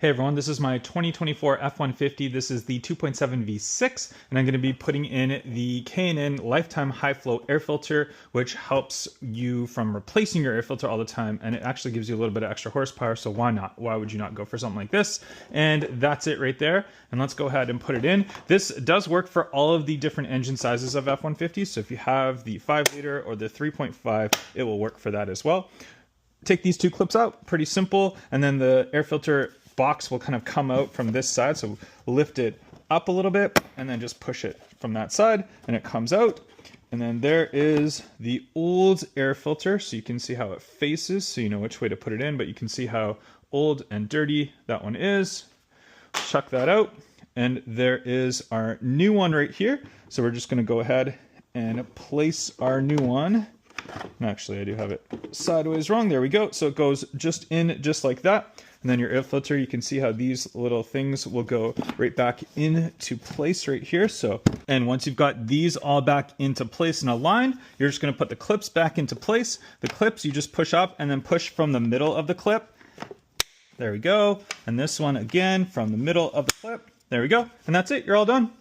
Hey everyone, this is my 2024 F150. This is the 2.7 V6, and I'm going to be putting in the K&N Lifetime High Flow Air Filter, which helps you from replacing your air filter all the time, and it actually gives you a little bit of extra horsepower, so why not? Why would you not go for something like this? And that's it right there, and let's go ahead and put it in. This does work for all of the different engine sizes of F-150s, so if you have the 5 liter or the 3.5, it will work for that as well. Take these two clips out, pretty simple, and then the air filter box will kind of come out from this side, so lift it up a little bit and then just push it from that side and it comes out. And then there is the old air filter, so you can see how it faces, so you know which way to put it in, but you can see how old and dirty that one is. Chuck that out, and there is our new one right here. So we're just going to go ahead and place our new one. Actually, I do have it sideways wrong. There we go. So it goes just in just like that. And then your air filter, you can see how these little things will go right back into place right here. So, and once you've got these all back into place and aligned, you're just going to put the clips back into place. The clips you just push up and then push from the middle of the clip. There we go. And this one again from the middle of the clip. There we go. And that's it. You're all done.